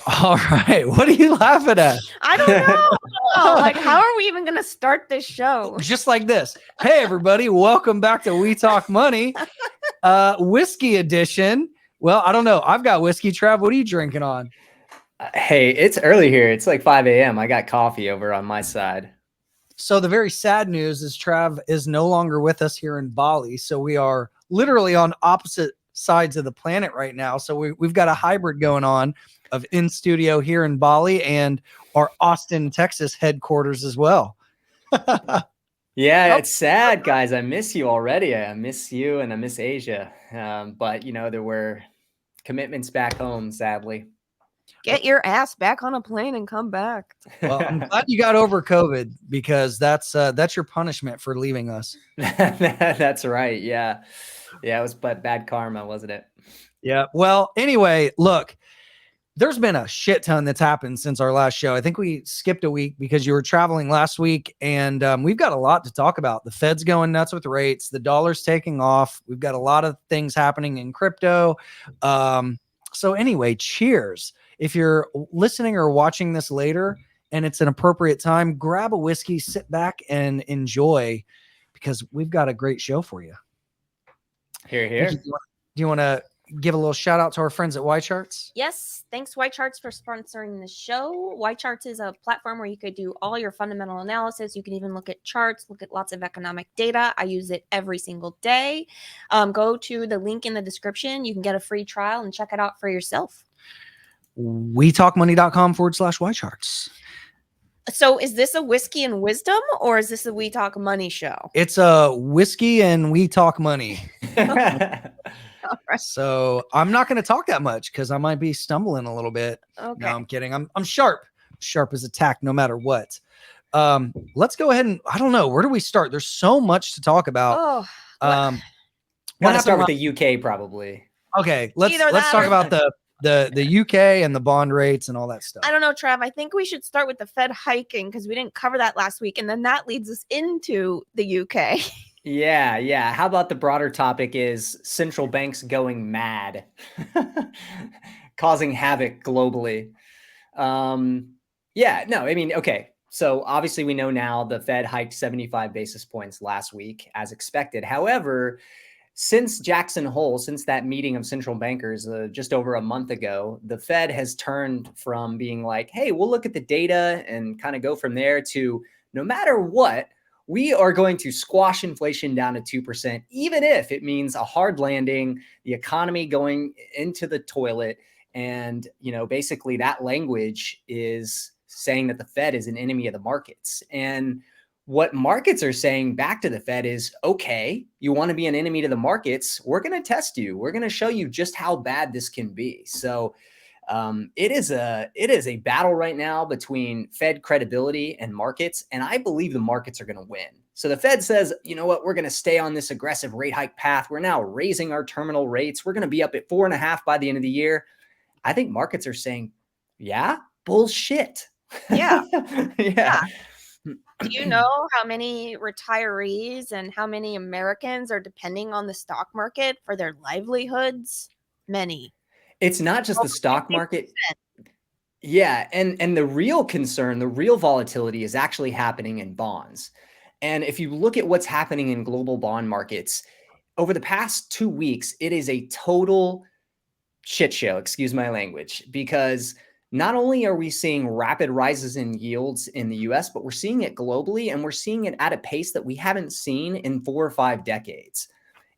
All right. What are you laughing at? I don't know. Like, how are we even going to start this show? Just like this. Hey, everybody. Welcome back to We Talk Money, whiskey edition. Well, I don't know. I've got whiskey. Trav, what are you drinking on? Hey, it's early here. It's like 5 a.m. I got coffee over on my side. So the very sad news is Trav is no longer with us here in Bali. So we are literally on opposite sides of the planet right now. So we've got a hybrid going on of in studio here in Bali and our Austin, Texas headquarters as well. Yeah, it's sad, guys. I miss you already. I miss you and I miss Asia. But, there were commitments back home, sadly. Get your ass back on a plane and come back. Well, I'm glad you got over COVID because that's your punishment for leaving us. That's right. Yeah. Yeah, it was bad karma, wasn't it? Yeah. Well, anyway, look, there's been a shit ton that's happened since our last show. I think we skipped a week because you were traveling last week, and we've got a lot to talk about. The Fed's going nuts with rates. The dollar's taking off. We've got a lot of things happening in crypto. So anyway, cheers. If you're listening or watching this later and it's an appropriate time, grab a whiskey, sit back and enjoy because we've got a great show for you. Here, here. Do you want to give a little shout out to our friends at YCharts? Yes. Thanks, YCharts, for sponsoring the show. YCharts is a platform where you could do all your fundamental analysis. You can even look at charts, look at lots of economic data. I use it every single day. Go to the link in the description. You can get a free trial and check it out for yourself. WeTalkMoney.com/YCharts. So is this a whiskey and wisdom or is this a We Talk Money show? It's a whiskey and we talk money. Right. So I'm not going to talk that much because I might be stumbling a little bit. Okay. No, I'm kidding. I'm sharp as a tack no matter what. Let's go ahead and I don't know. Where do we start? There's so much to talk about. Gotta start with the UK probably. Okay, let's talk about the UK and the bond rates and all that stuff. I don't know, Trav. I think we should start with the Fed hiking because we didn't cover that last week. And then that leads us into the UK. Yeah. How about the broader topic is central banks going mad, causing havoc globally? Okay. So obviously we know now the Fed hiked 75 basis points last week as expected. However, since Jackson Hole, since that meeting of central bankers just over a month ago, the Fed has turned from being like, hey, we'll look at the data and kind of go from there to no matter what, we are going to squash inflation down to 2%, even if it means a hard landing, the economy going into the toilet. And, basically that language is saying that the Fed is an enemy of the markets. And what markets are saying back to the Fed is, okay, you want to be an enemy to the markets, we're going to test you. We're going to show you just how bad this can be. So it is a battle right now between Fed credibility and markets. And I believe the markets are going to win. So the Fed says, you know what, we're going to stay on this aggressive rate hike path. We're now raising our terminal rates. We're going to be up at 4.5 by the end of the year. I think markets are saying, yeah, bullshit. Yeah. Yeah. Do you know how many retirees and how many Americans are depending on the stock market for their livelihoods? Many. It's not just the stock market. Yeah. And the real concern, the real volatility is actually happening in bonds. And if you look at what's happening in global bond markets over the past 2 weeks, it is a total shit show, excuse my language, because not only are we seeing rapid rises in yields in the US, but we're seeing it globally and we're seeing it at a pace that we haven't seen in 4 or 5 decades.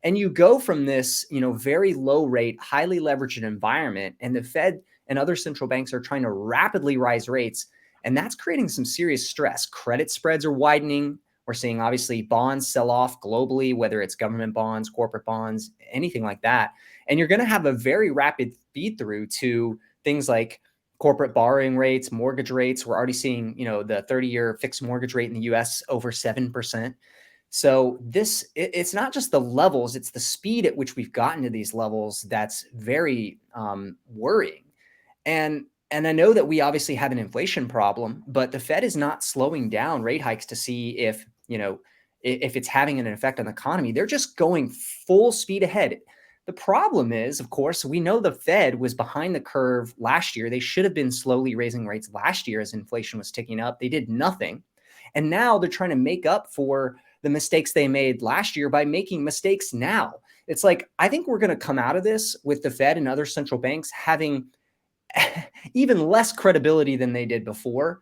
And you go from this, very low rate, highly leveraged environment, and the Fed and other central banks are trying to rapidly rise rates. And that's creating some serious stress. Credit spreads are widening. We're seeing obviously bonds sell off globally, whether it's government bonds, corporate bonds, anything like that. And you're going to have a very rapid feed through to things like corporate borrowing rates, mortgage rates. We're already seeing, the 30-year fixed mortgage rate in the US over 7%. So it's not just the levels, it's the speed at which we've gotten to these levels that's very worrying. And I know that we obviously have an inflation problem, but the Fed is not slowing down rate hikes to see if it's having an effect on the economy. They're just going full speed ahead. The problem is, of course, we know the Fed was behind the curve last year. They should have been slowly raising rates last year as inflation was ticking up. They did nothing. And now they're trying to make up for the mistakes they made last year by making mistakes now. It's like, I think we're going to come out of this with the Fed and other central banks having even less credibility than they did before.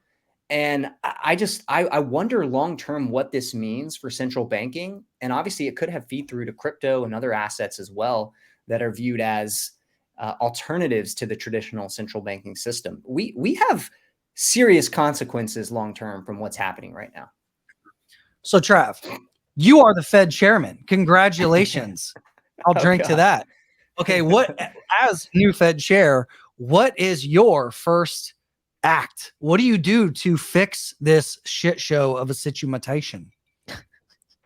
And I wonder long-term what this means for central banking. And obviously it could have feed through to crypto and other assets as well that are viewed as alternatives to the traditional central banking system. We have serious consequences long-term from what's happening right now. So Trav, you are the Fed chairman. Congratulations. I'll drink to that. Okay. As new Fed chair, what is your first act? What do you do to fix this shit show of a situation?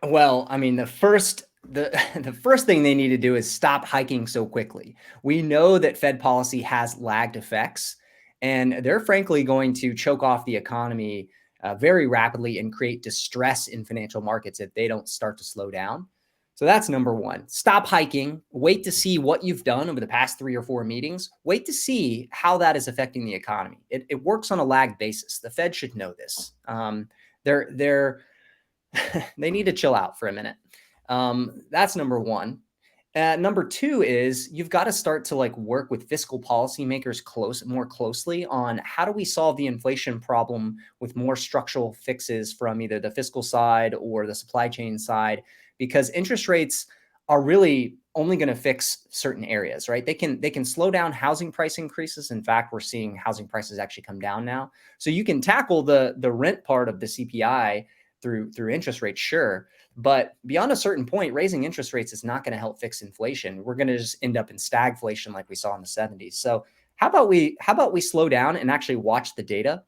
Well, I mean, the first thing they need to do is stop hiking so quickly. We know that Fed policy has lagged effects, and they're frankly going to choke off the economy very rapidly and create distress in financial markets if they don't start to slow down. So that's number one. Stop hiking. Wait to see what you've done over the past 3 or 4 meetings. Wait to see how that is affecting the economy. It works on a lagged basis. The Fed should know this. They need to chill out for a minute. That's number one. Number two is you've got to start to work with fiscal policymakers more closely on how do we solve the inflation problem with more structural fixes from either the fiscal side or the supply chain side, because interest rates are really only going to fix certain areas, right? They can slow down housing price increases. In fact, we're seeing housing prices actually come down now. So you can tackle the rent part of the CPI through interest rates, sure. But beyond a certain point, raising interest rates is not going to help fix inflation. We're going to just end up in stagflation like we saw in the 70s. So how about we slow down and actually watch the data?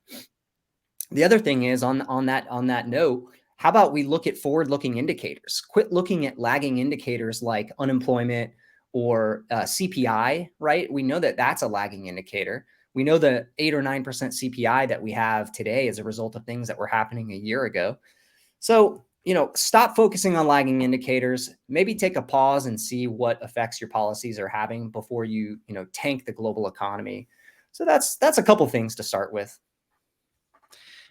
The other thing is on that note, how about we look at forward-looking indicators? Quit looking at lagging indicators like unemployment or CPI, right? We know that that's a lagging indicator. We know the 8 or 9% CPI that we have today as a result of things that were happening a year ago. So, stop focusing on lagging indicators, maybe take a pause and see what effects your policies are having before you tank the global economy. So that's a couple things to start with.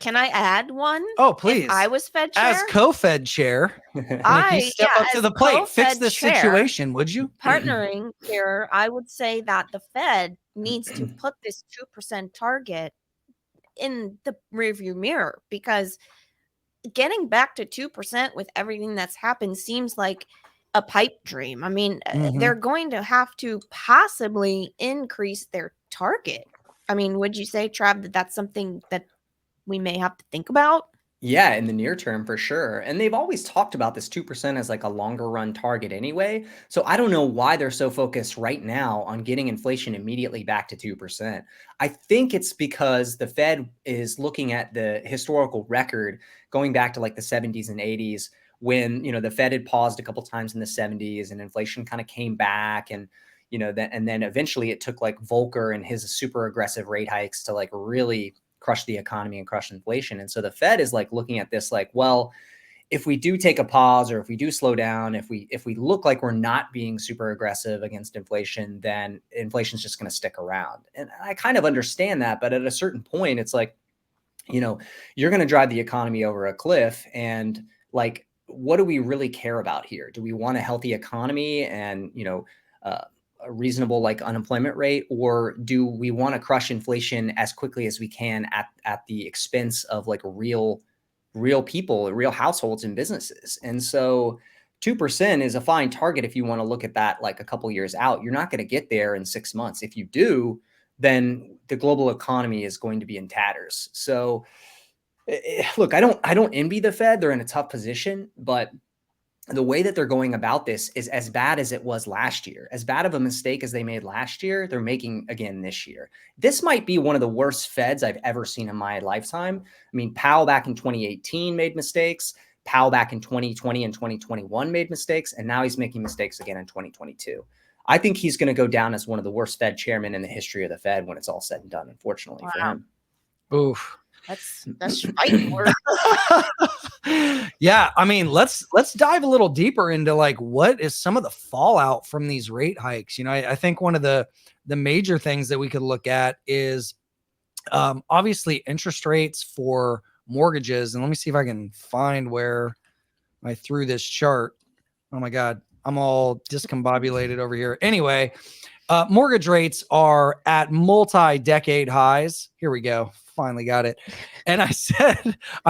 Can I add one? Oh, please. If I was Fed chair? As co-Fed chair, Nikki, step up to the plate. Fix this situation, would you? Partnering here, I would say that the Fed needs to put this 2% target in the rearview mirror, because getting back to 2% with everything that's happened seems like a pipe dream. I mean, they're going to have to possibly increase their target. I mean, would you say, Trav, that that's something that we may have to think about? Yeah, in the near term, for sure. And they've always talked about this 2% as a longer run target anyway. So I don't know why they're so focused right now on getting inflation immediately back to 2%. I think it's because the Fed is looking at the historical record going back to the 70s and 80s when, the Fed had paused a couple times in the 70s and inflation kind of came back. And, and then eventually it took Volcker and his super aggressive rate hikes to really crush the economy and crush inflation. And so the Fed is looking at this well, if we do take a pause or if we do slow down, if we look like we're not being super aggressive against inflation, then inflation's just going to stick around. And I kind of understand that, but at a certain point, it's you're going to drive the economy over a cliff. And what do we really care about here? Do we want a healthy economy and, a reasonable unemployment rate, or do we want to crush inflation as quickly as we can at the expense of real people, real households and businesses? And so 2% is a fine target if you want to look at that a couple years out. You're not going to get there in 6 months. If you do, then the global economy is going to be in tatters. So look, I don't envy the Fed. They're in a tough position, but the way that they're going about this is as bad as it was last year. As bad of a mistake as they made last year, they're making again this year. This might be one of the worst Feds I've ever seen in my lifetime. I mean, Powell back in 2018 made mistakes. Powell back in 2020 and 2021 made mistakes. And now he's making mistakes again in 2022. I think he's going to go down as one of the worst Fed chairmen in the history of the Fed when it's all said and done, unfortunately for him. Oof. That's fighting words. Yeah, I mean, let's dive a little deeper into like what is some of the fallout from these rate hikes. I think one of the major things that we could look at is obviously interest rates for mortgages. And let me see if I can find where I threw this chart. Oh my God, I'm all discombobulated over here. Anyway, mortgage rates are at multi-decade highs. Here we go. Finally got it. And I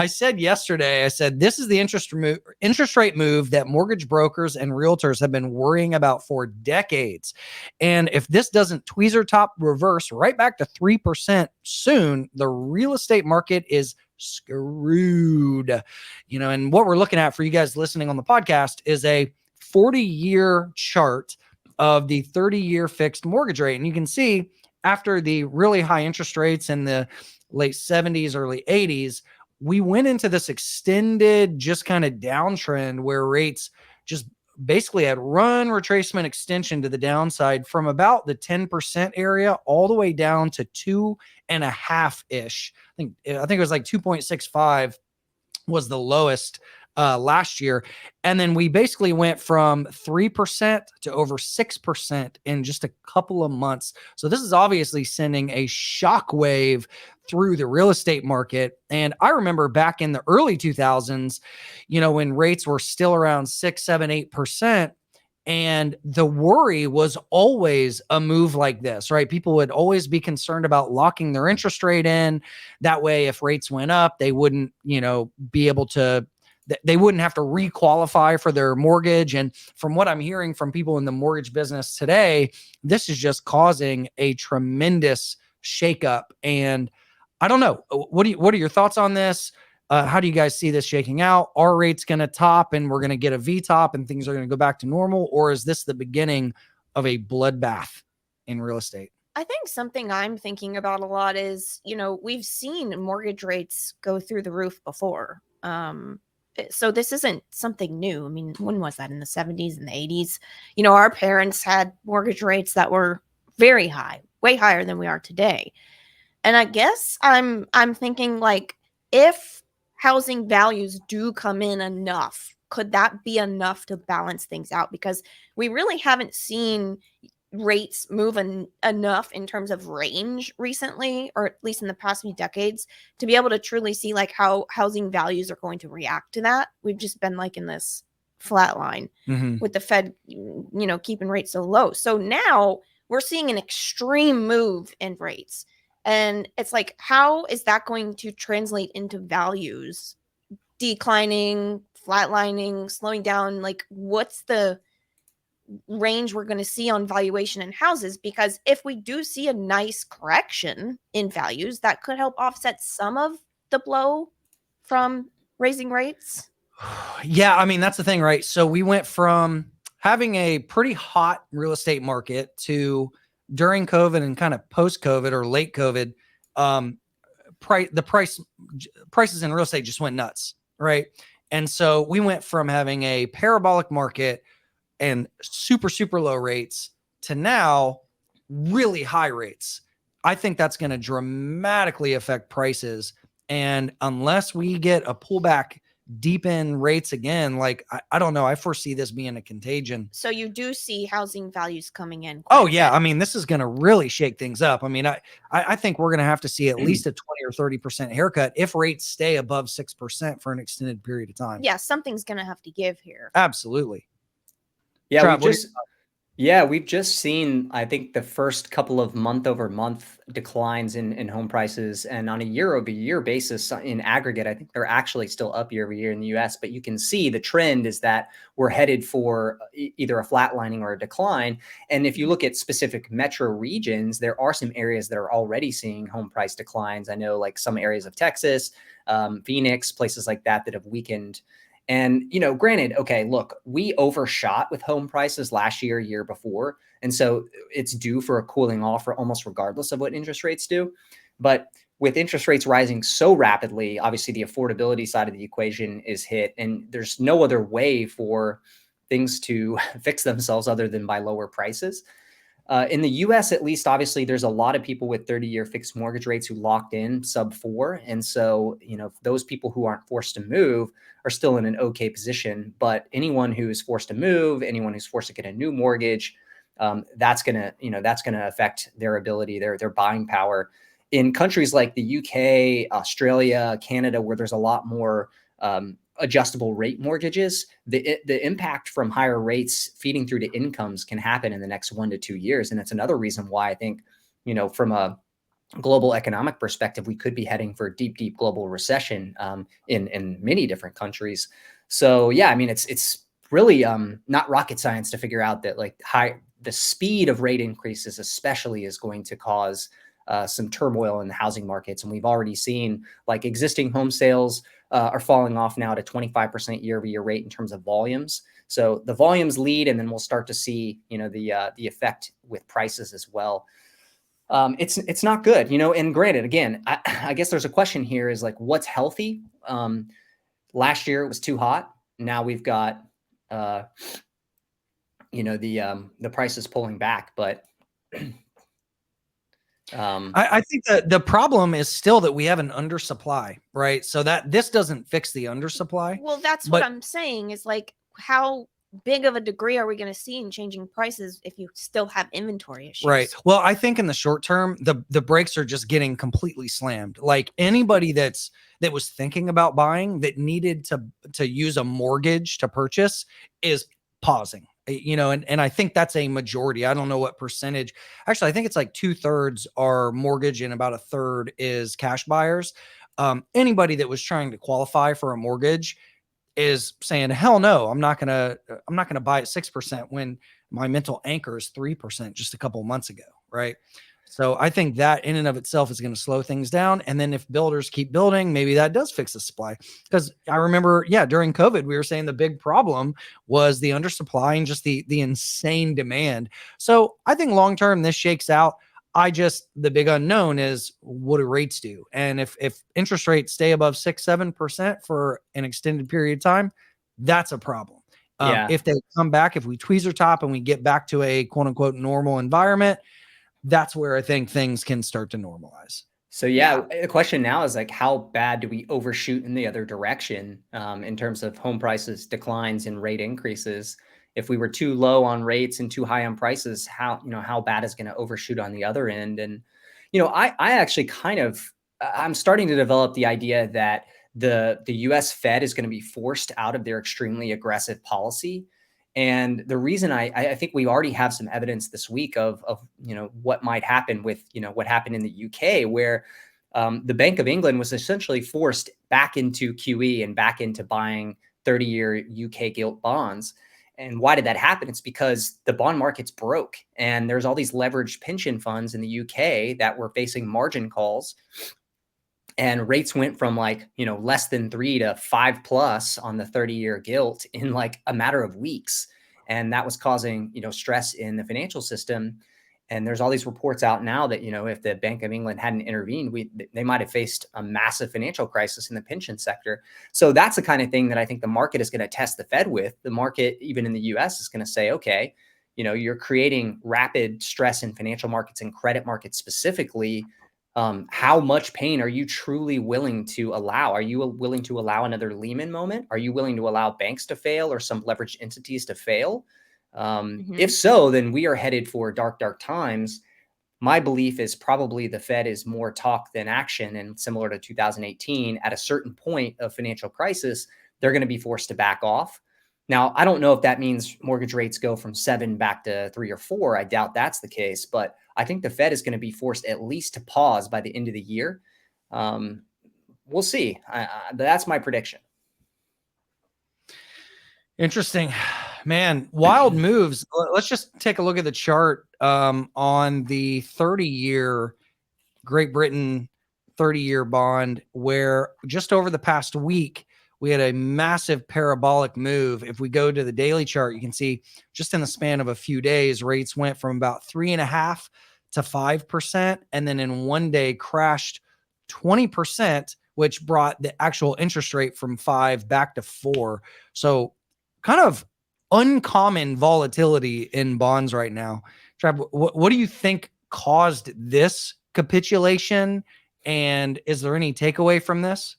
said yesterday, this is the interest rate move that mortgage brokers and realtors have been worrying about for decades. And if this doesn't tweezer top reverse right back to 3% soon, the real estate market is screwed. And what we're looking at for you guys listening on the podcast is a 40-year chart of the 30-year fixed mortgage rate. And you can see after the really high interest rates in the late 70s, early 80s, we went into this extended just kind of downtrend where rates just basically had run retracement extension to the downside from about the 10% area all the way down to 2.5-ish. I think it was like 2.65 was the lowest last year. And then we basically went from 3% to over 6% in just a couple of months. So this is obviously sending a shockwave through the real estate market. And I remember back in the early 2000s, when rates were still around 6, 7, 8%, and the worry was always a move like this, right? People would always be concerned about locking their interest rate in. That way, if rates went up, they wouldn't, be able to, they wouldn't have to requalify for their mortgage. And from what I'm hearing from people in the mortgage business today, this is just causing a tremendous shakeup. And I don't know, what are your thoughts on this? How do you guys see this shaking out? Are rates going to top and we're going to get a V top and things are going to go back to normal? Or is this the beginning of a bloodbath in real estate? I think something I'm thinking about a lot is, we've seen mortgage rates go through the roof before. So this isn't something new. I mean, when was that? In the 70s and the 80s? Our parents had mortgage rates that were very high, way higher than we are today. And I guess I'm thinking like, if housing values do come in enough, could that be enough to balance things out? Because we really haven't seen rates move enough in terms of range recently, or at least in the past few decades, to be able to truly see like how housing values are going to react to that. We've just been like in this flat line with the Fed, keeping rates so low. So now we're seeing an extreme move in rates. And it's like, how is that going to translate into values declining, flatlining, slowing down? Like, what's the range we're going to see on valuation in houses? Because if we do see a nice correction in values, that could help offset some of the blow from raising rates. Yeah, I mean, that's the thing, right? So we went from having a pretty hot real estate market to during COVID and kind of post-COVID or late COVID, prices in real estate just went nuts, right? And so we went from having a parabolic market and super, super low rates to now really high rates. I think that's going to dramatically affect prices. And unless we get a pullback deep in rates again, like I don't know, I foresee this being a contagion. So you do see housing values coming in. Oh yeah, I mean, this is going to really shake things up. I mean, I think we're going to have to see at least a 20 or 30% haircut if rates stay above 6% for an extended period of time. Yeah, something's going to have to give here. Absolutely. Yeah, Trav, we've just seen, I think, the first couple of month-over-month declines in home prices, and on a year-over-year basis, in aggregate, I think they're actually still up year-over-year in the U.S. But you can see the trend is that we're headed for either a flatlining or a decline. And if you look at specific metro regions, there are some areas that are already seeing home price declines. I know, like some areas of Texas, Phoenix, places like that have weakened. And, granted, okay, look, we overshot with home prices last year before. And so it's due for a cooling off almost regardless of what interest rates do. But with interest rates rising so rapidly, obviously the affordability side of the equation is hit. And there's no other way for things to fix themselves other than by lower prices. In the US, at least, obviously, there's a lot of people with 30-year fixed mortgage rates who locked in sub 4. And so, those people who aren't forced to move are still in an okay position. But anyone who is forced to move, anyone who's forced to get a new mortgage, that's gonna affect their ability, their buying power. In countries like the UK, Australia, Canada, where there's a lot more adjustable rate mortgages, the impact from higher rates feeding through to incomes can happen in the next 1 to 2 years. And it's another reason why I think, from a global economic perspective, we could be heading for a deep global recession in many different countries. So yeah, I mean, it's really not rocket science to figure out that the speed of rate increases especially is going to cause some turmoil in the housing markets. And we've already seen like existing home sales are falling off now to 25% year-over-year rate in terms of volumes. So the volumes lead, and then we'll start to see, the effect with prices as well. It's not good, and granted, again, I guess there's a question here is like, what's healthy? Last year it was too hot. Now we've got, the prices pulling back, but I think that the problem is still that we have an undersupply, right? So that this doesn't fix the undersupply. Well, that's what I'm saying is like, how big of a degree are we going to see in changing prices if you still have inventory issues? Right. Well, I think in the short term, the brakes are just getting completely slammed. Like anybody that was thinking about buying that needed to use a mortgage to purchase is pausing. And I think that's a majority. I don't know what percentage. Actually, I think it's like 2/3 are mortgage and about 1/3 is cash buyers. Anybody that was trying to qualify for a mortgage is saying, hell no, I'm not gonna buy at 6% when my mental anchor is 3% just a couple of months ago, right? So I think that in and of itself is going to slow things down. And then if builders keep building, maybe that does fix the supply. Because I remember, during COVID, we were saying the big problem was the undersupply and just the insane demand. So I think long-term this shakes out. The big unknown is what do rates do? And if interest rates stay above 6-7% for an extended period of time, that's a problem. If they come back, if we tweezer top and we get back to a quote unquote normal environment, that's where I think things can start to normalize. So the question now is like, how bad do we overshoot in the other direction in terms of home prices declines and rate increases? If we were too low on rates and too high on prices, how bad is going to overshoot on the other end? And, I actually I'm starting to develop the idea that the US Fed is going to be forced out of their extremely aggressive policy. And the reason I think we already have some evidence this week of what might happen with, what happened in the UK, where the Bank of England was essentially forced back into QE and back into buying 30-year UK gilt bonds. And why did that happen? It's because the bond market's broke and there's all these leveraged pension funds in the UK that were facing margin calls. And rates went from less than 3 to 5+ on the 30-year gilt in like a matter of weeks. And that was causing, stress in the financial system. And there's all these reports out now that, if the Bank of England hadn't intervened, they might have faced a massive financial crisis in the pension sector. So that's the kind of thing that I think the market is going to test the Fed with. The market, even in the US, is going to say, okay, you're creating rapid stress in financial markets and credit markets specifically. How much pain are you truly willing to allow? Are you willing to allow another Lehman moment? Are you willing to allow banks to fail or some leveraged entities to fail? If so, then we are headed for dark times. My belief is probably the Fed is more talk than action. And similar to 2018, at a certain point of financial crisis, they're going to be forced to back off. Now, I don't know if that means mortgage rates go from 7 back to 3 or 4. I doubt that's the case, but I think the Fed is going to be forced at least to pause by the end of the year. We'll see. That's my prediction. Interesting, man. Wild moves. Let's just take a look at the chart on the 30-year Great Britain 30-year bond, where just over the past week, we had a massive parabolic move. If we go to the daily chart, you can see just in the span of a few days, rates went from about 3.5% to 5. And then in one day crashed 20%, which brought the actual interest rate from 5 back to 4. So kind of uncommon volatility in bonds right now. Trav, what do you think caused this capitulation? And is there any takeaway from this?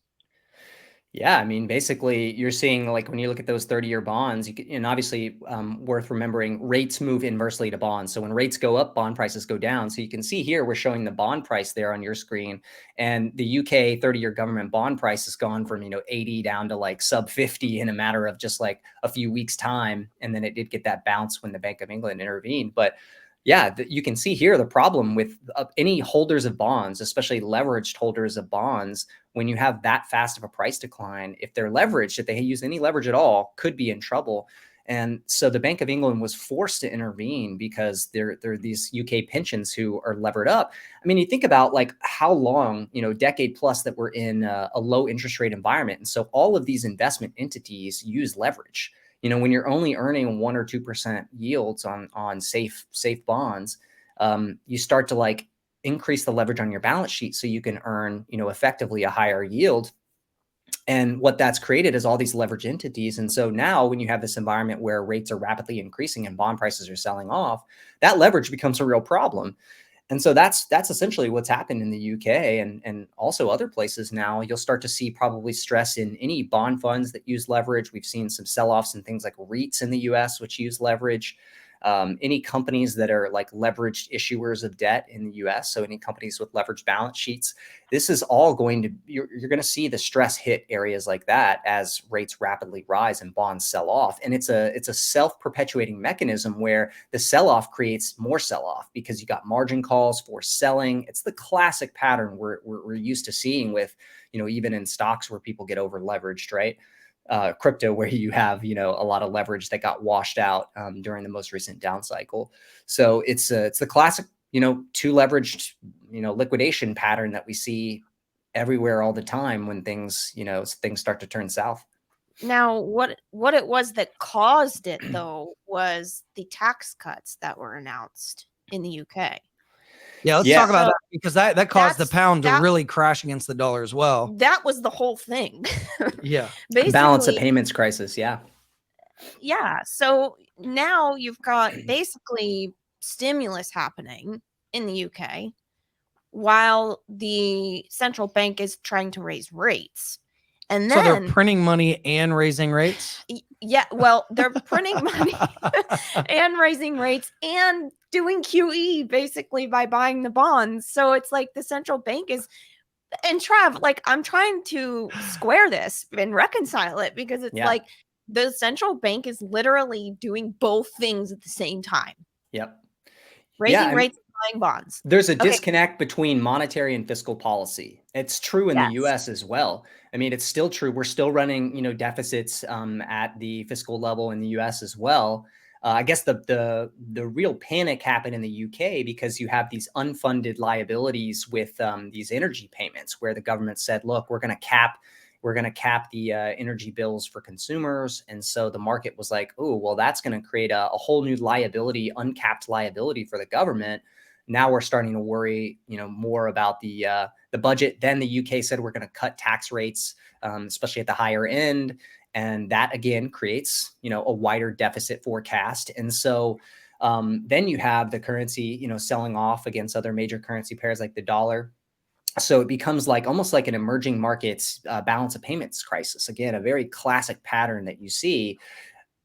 Yeah, I mean, basically, you're seeing like when you look at those 30-year bonds, and obviously worth remembering, rates move inversely to bonds. So when rates go up, bond prices go down. So you can see here, we're showing the bond price there on your screen, and the UK 30-year government bond price has gone from 80 down to like sub 50 in a matter of just like a few weeks time, and then it did get that bounce when the Bank of England intervened, but. Yeah, you can see here the problem with any holders of bonds, especially leveraged holders of bonds, when you have that fast of a price decline, if they're leveraged, if they use any leverage at all, could be in trouble. And so the Bank of England was forced to intervene because there are these UK pensions who are levered up. I mean, you think about like how long, decade plus that we're in a low interest rate environment. And so all of these investment entities use leverage. When you're only earning 1 or 2% yields on safe bonds, you start to like increase the leverage on your balance sheet so you can earn, effectively a higher yield. And what that's created is all these leverage entities. And so now when you have this environment where rates are rapidly increasing and bond prices are selling off, that leverage becomes a real problem. And so that's essentially what's happened in the UK and also other places now. You'll start to see probably stress in any bond funds that use leverage. We've seen some sell-offs in things like REITs in the US, which use leverage. Any companies that are like leveraged issuers of debt in the US, so any companies with leveraged balance sheets, this is all you're going to see the stress hit areas like that as rates rapidly rise and bonds sell off. And it's a self-perpetuating mechanism where the sell-off creates more sell-off because you got margin calls for selling. It's the classic pattern we're used to seeing with, even in stocks where people get over leveraged, right? Crypto where you have, a lot of leverage that got washed out during the most recent down cycle. So it's the classic, too leveraged, liquidation pattern that we see everywhere all the time when things start to turn south. Now, what it was that caused it though was the tax cuts that were announced in the UK. Yeah, let's talk about that because that caused the pound to really crash against the dollar as well. That was the whole thing. Yeah. Basically, balance of payments crisis. Yeah. Yeah. So now you've got basically stimulus happening in the UK while the central bank is trying to raise rates. And then so they're printing money and raising rates? Yeah, well, they're printing money and raising rates and doing QE basically by buying the bonds. So it's like the central bank is, and Trav, like I'm trying to square this and reconcile it because it's like the central bank is literally doing both things at the same time. Yep. Raising rates and buying bonds. There's a disconnect between monetary and fiscal policy. It's true in the US as well. I mean, it's still true. We're still running, deficits at the fiscal level in the US as well. I guess the real panic happened in the UK because you have these unfunded liabilities with these energy payments where the government said, look, we're going to cap the energy bills for consumers. And so the market was like, oh, well, that's going to create a whole new liability, uncapped liability for the government. Now we're starting to worry, more about the budget. Then the UK said we're going to cut tax rates, especially at the higher end. And that, again, creates, a wider deficit forecast. And so then you have the currency, selling off against other major currency pairs like the dollar. So it becomes like almost like an emerging markets balance of payments crisis. Again, a very classic pattern that you see.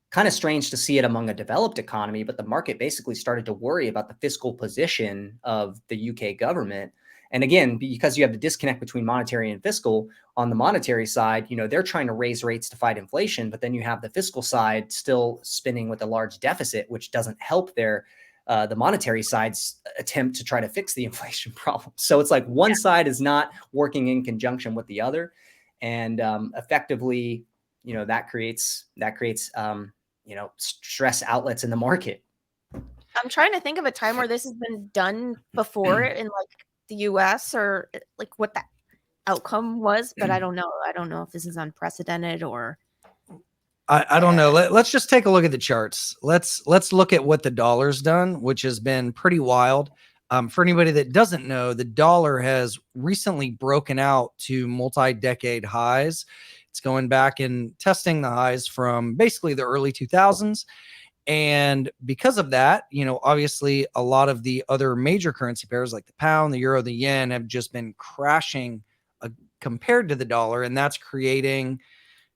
Kind of strange to see it among a developed economy, but the market basically started to worry about the fiscal position of the UK government. And again, because you have the disconnect between monetary and fiscal, on the monetary side, they're trying to raise rates to fight inflation, but then you have the fiscal side still spinning with a large deficit, which doesn't help the monetary side's attempt to try to fix the inflation problem. So it's like one side is not working in conjunction with the other. And effectively, that creates stress outlets in the market. I'm trying to think of a time where this has been done before in like the US or like what that outcome was, but I don't know. I don't know if this is unprecedented or I don't know. Let's just take a look at the charts. Let's look at what the dollar's done, which has been pretty wild. For anybody that doesn't know, the dollar has recently broken out to multi-decade highs. It's going back and testing the highs from basically the early 2000s. And because of that, obviously a lot of the other major currency pairs like the pound, the euro, the yen have just been crashing compared to the dollar. And that's creating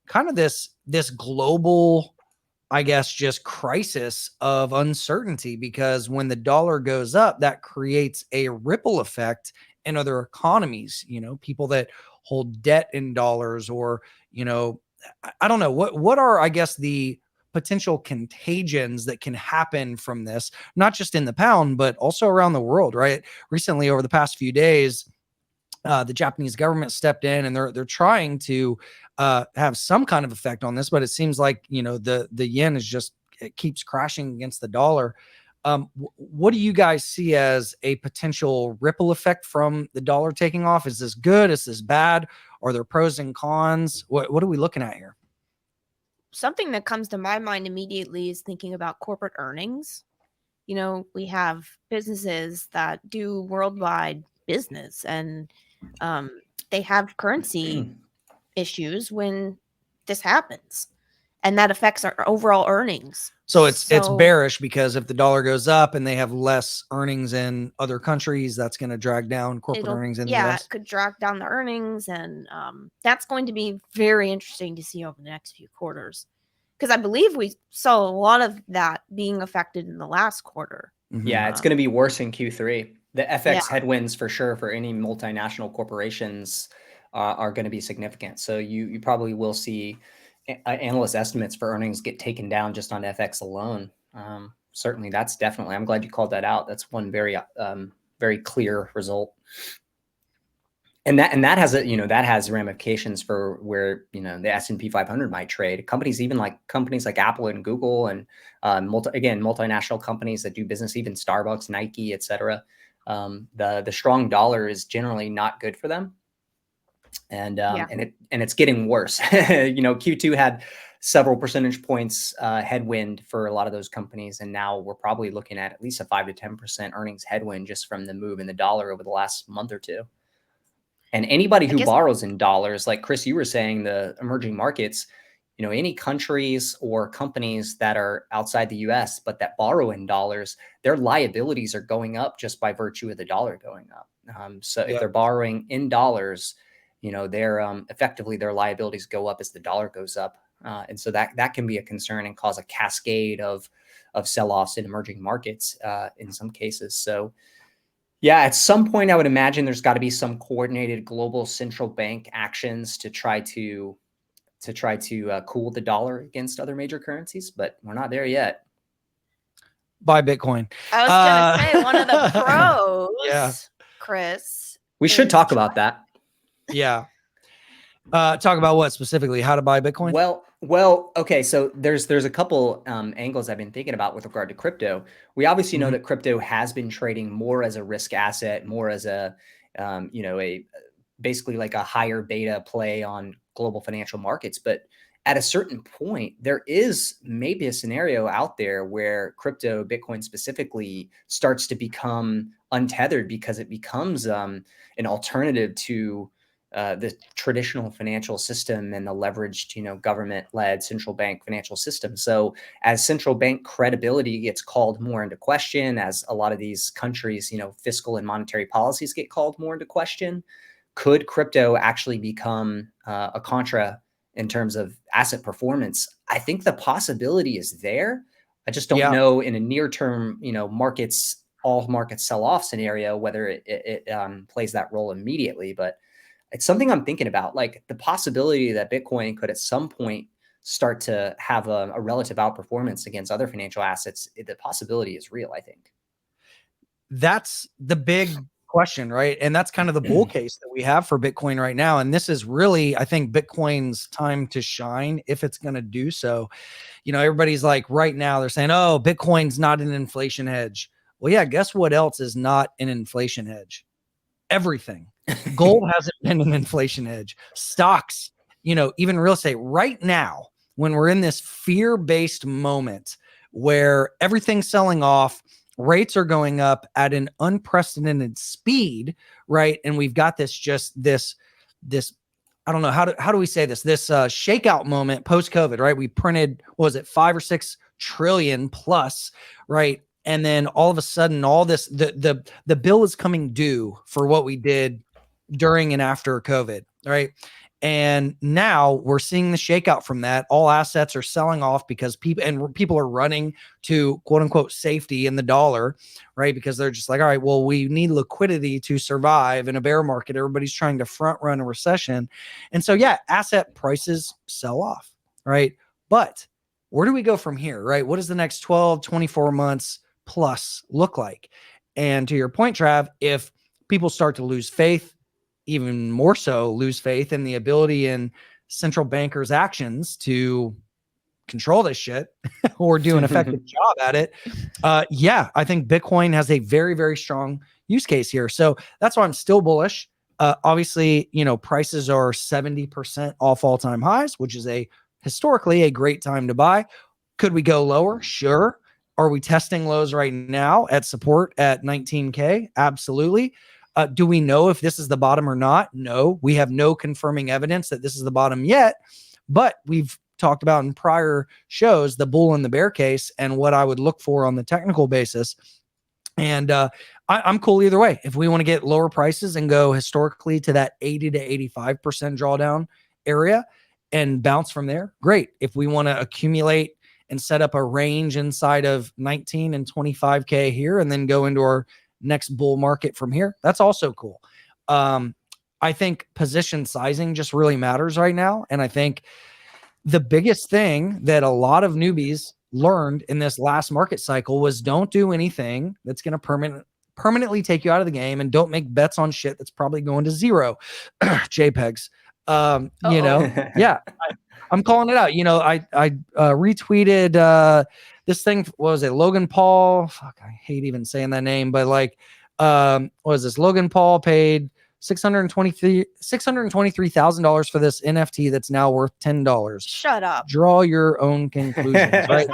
kind of this global, I guess, just crisis of uncertainty, because when the dollar goes up, that creates a ripple effect in other economies, people that hold debt in dollars, or, I don't know what are, I guess, the potential contagions that can happen from this, not just in the pound, but also around the world, right? Recently, over the past few days, the Japanese government stepped in, and they're trying to have some kind of effect on this, but it seems like the yen is just, it keeps crashing against the dollar. What do you guys see as a potential ripple effect from the dollar taking off? Is this good? Is this bad? Are there pros and cons? What are we looking at here? Something that comes to my mind immediately is thinking about corporate earnings. We have businesses that do worldwide business, and they have currency issues when this happens, and that affects our overall earnings. So it's bearish, because if the dollar goes up and they have less earnings in other countries, that's going to drag down corporate earnings in the US. It could drag down the earnings, and that's going to be very interesting to see over the next few quarters, because I believe we saw a lot of that being affected in the last quarter. Yeah, it's going to be worse in Q3. The FX headwinds for sure for any multinational corporations are going to be significant. So you probably will see analyst estimates for earnings get taken down just on FX alone. Certainly, that's definitely. I'm glad you called that out. That's one very very clear result. And that has that has ramifications for where the S&P 500 might trade. Companies like Apple and Google, and multinational companies that do business, even Starbucks, Nike, etc. The strong dollar is generally not good for them, and it's getting worse. Q2 had several percentage points headwind for a lot of those companies, and now we're probably looking at least a 5 to 10% earnings headwind just from the move in the dollar over the last month or two. And anybody who borrows in dollars, like Chris, you were saying, the emerging markets, any countries or companies that are outside the US, but that borrow in dollars, their liabilities are going up just by virtue of the dollar going up. If they're borrowing in dollars, they're effectively, their liabilities go up as the dollar goes up. And so that can be a concern and cause a cascade of sell-offs in emerging markets in some cases. So yeah, at some point, I would imagine there's got to be some coordinated global central bank actions to try to cool the dollar against other major currencies, but we're not there yet. Buy Bitcoin. I was going to say, one of the pros, Chris. We should talk about that. Yeah. Talk about what specifically? How to buy Bitcoin? Well, okay. So there's a couple angles I've been thinking about with regard to crypto. We obviously know that crypto has been trading more as a risk asset, more as a basically like a higher beta play on global financial markets. But at a certain point, there is maybe a scenario out there where crypto, Bitcoin specifically, starts to become untethered because it becomes an alternative to the traditional financial system and the leveraged, government-led central bank financial system. So as central bank credibility gets called more into question, as a lot of these countries, fiscal and monetary policies get called more into question, could crypto actually become a contra in terms of asset performance? I think the possibility is there. I just don't know in a near term, all markets sell off scenario, whether it plays that role immediately. But it's something I'm thinking about, like the possibility that Bitcoin could at some point start to have a relative outperformance against other financial assets. The possibility is real, I think. That's the big question, right? And that's kind of the bull case that we have for Bitcoin right now. And this is really, I think, Bitcoin's time to shine if it's going to do so. Everybody's like, right now they're saying, oh, Bitcoin's not an inflation hedge. Well, yeah, guess what else is not an inflation hedge? Everything. Gold hasn't been an inflation hedge. Stocks, even real estate right now, when we're in this fear-based moment where everything's selling off, rates are going up at an unprecedented speed, right? And we've got this I don't know, how do we say this shakeout moment post-COVID, right? We printed, what was it, $5 or $6 trillion plus, right? And then all of a sudden, all this, the bill is coming due for what we did during and after COVID, right? And now we're seeing the shakeout from that. All assets are selling off because people are running to quote unquote safety in the dollar, right? Because they're just like, all right, well, we need liquidity to survive in a bear market. Everybody's trying to front run a recession. And so, yeah, asset prices sell off, right? But where do we go from here, right? What does the next 12, 24 months plus look like? And to your point, Trav, if people start to lose faith, even more so lose faith in the ability in central bankers' actions to control this shit or do an effective job at it. Yeah, I think Bitcoin has a very, very strong use case here. So that's why I'm still bullish. Obviously, prices are 70% off all-time highs, which is historically a great time to buy. Could we go lower? Sure. Are we testing lows right now at support at 19K? Absolutely. Do we know if this is the bottom or not? No, we have no confirming evidence that this is the bottom yet, but we've talked about in prior shows, the bull and the bear case and what I would look for on the technical basis. And I'm cool either way. If we want to get lower prices and go historically to that 80 to 85% drawdown area and bounce from there, great. If we want to accumulate and set up a range inside of 19 and 25K here and then go into our next bull market from here, that's also cool. I think position sizing just really matters right now. And I think the biggest thing that a lot of newbies learned in this last market cycle was don't do anything that's going to permanently take you out of the game, and don't make bets on shit that's probably going to zero. JPEGs. Yeah, I'm calling it out. I retweeted this thing. What was it? Logan Paul. Fuck, I hate even saying that name, but like, what was this? Logan Paul paid $623,000 for this NFT that's now worth $10. Shut up. Draw your own conclusions, right?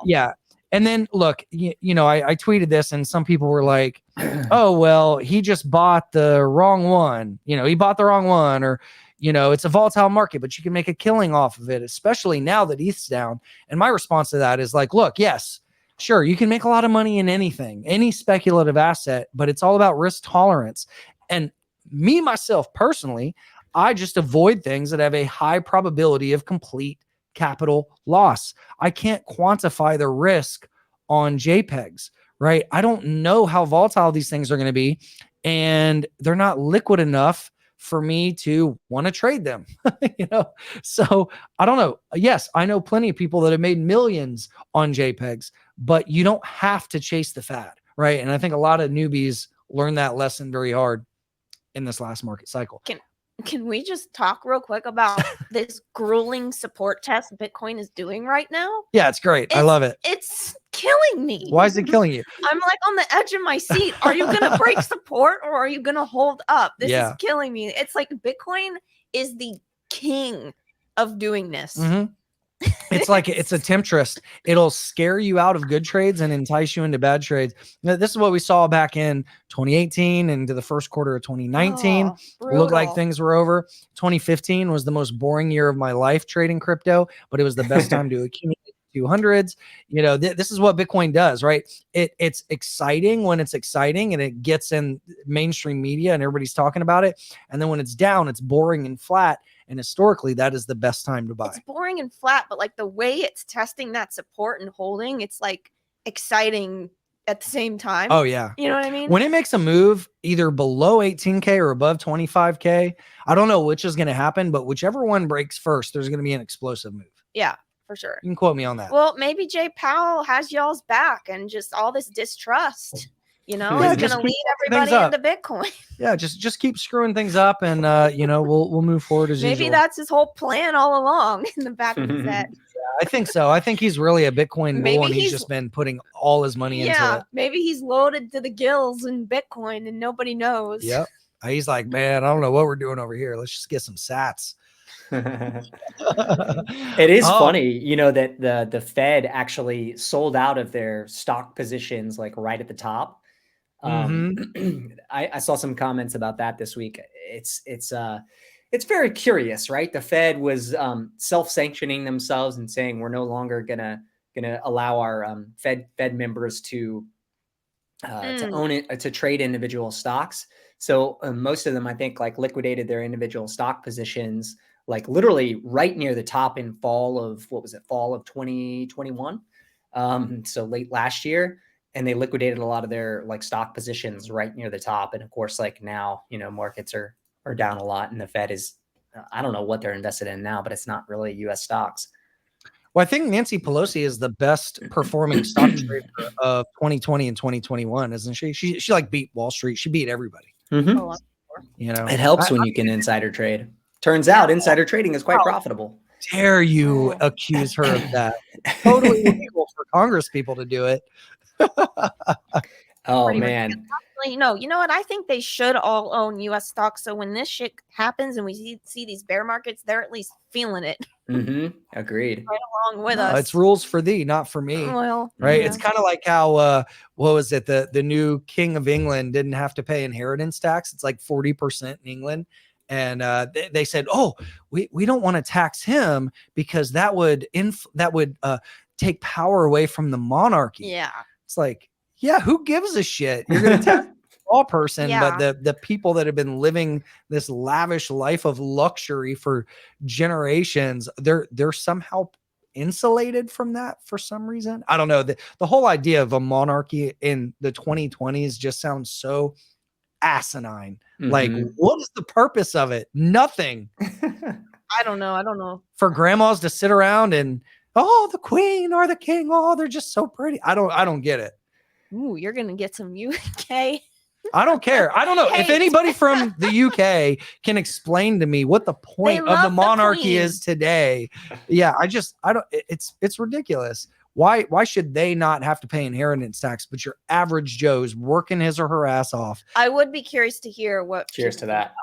Yeah. And then look, I tweeted this and some people were like, oh, well, he just bought the wrong one. He bought the wrong one, or, it's a volatile market, but you can make a killing off of it, especially now that ETH's down. And my response to that is like, look, yes, sure, you can make a lot of money in anything, any speculative asset, but it's all about risk tolerance. And me, myself, personally, I just avoid things that have a high probability of complete capital loss. I can't quantify the risk on JPEGs, right? I don't know how volatile these things are going to be, and they're not liquid enough for me to want to trade them, So I don't know. Yes, I know plenty of people that have made millions on JPEGs, but you don't have to chase the fad, right? And I think a lot of newbies learn that lesson very hard in this last market cycle. Can we just talk real quick about this grueling support test Bitcoin is doing right now? Yeah, it's great. I love it. It's killing me. Why is it killing you? I'm like on the edge of my seat. Are you going to break support, or are you going to hold up? This is killing me. It's like Bitcoin is the king of doing this. Mm-hmm. It's like it's a temptress. It'll scare you out of good trades and entice you into bad trades. Now, this is what we saw back in 2018 into the first quarter of 2019. It looked like things were over. 2015 was the most boring year of my life trading crypto, but it was the best time to accumulate 200s. This is what Bitcoin does, right? It's exciting when it's exciting and it gets in mainstream media and everybody's talking about it. And then when it's down, it's boring and flat. And historically, that is the best time to buy. It's boring and flat, but like the way it's testing that support and holding, it's like exciting at the same time. Oh, yeah. You know what I mean? When it makes a move either below 18K or above 25K, I don't know which is going to happen, but whichever one breaks first, there's going to be an explosive move. Yeah, for sure. You can quote me on that. Well, maybe Jay Powell has y'all's back and just all this distrust. Is going to lead everybody into Bitcoin. Yeah, just keep screwing things up, and we'll move forward as usual. Maybe that's his whole plan all along in the back of his head. Yeah, I think so. I think he's really a Bitcoin bull, and he's just been putting all his money into it. Maybe he's loaded to the gills in Bitcoin, and nobody knows. Yep. He's like, man, I don't know what we're doing over here. Let's just get some sats. It is funny, that the Fed actually sold out of their stock positions like right at the top. I saw some comments about that this week. It's very curious, right? The Fed was self-sanctioning themselves and saying we're no longer gonna going to allow our Fed members to own it, to trade individual stocks. So most of them, I think, like liquidated their individual stock positions, like literally right near the top in fall of 2021. So late last year, and they liquidated a lot of their like stock positions right near the top. And of course, like now, markets are down a lot, and the Fed is, I don't know what they're invested in now, but it's not really U.S. stocks. Well, I think Nancy Pelosi is the best performing stock trader of 2020 and 2021, isn't she? She like beat Wall Street. She beat everybody. Oh, It helps when you can insider trade. Turns out insider trading is quite profitable. Dare you accuse her of that? Totally illegal for Congress people to do it. Oh man. No, you know what? I think they should all own U.S. stocks. So when this shit happens and we see these bear markets, they're at least feeling it. Agreed. Right along with us. It's rules for thee, not for me. Well, right. yeah. It's kind of like how what was it? The new king of England didn't have to pay inheritance tax. It's like 40% in England. And they said, oh, we don't want to tax him because that would take power away from the monarchy. Yeah. It's like, yeah, who gives a shit? You're going to tax all person, Yeah. but the people that have been living this lavish life of luxury for generations, they're somehow insulated from that for some reason. I don't know. The whole idea of a monarchy in the 2020s just sounds so asinine. Like, what is the purpose of it? Nothing. I don't know. For grandmas to sit around and, oh, the queen or the king, oh, they're just so pretty. I don't get it. Ooh, you're gonna get some UK. I don't care. I don't know if anybody from the UK can explain to me what the point of the monarchy is today. Yeah, I don't. It's ridiculous. Why should they not have to pay inheritance tax, but your average Joe's working his or her ass off? I would be curious to hear what. Cheers to that.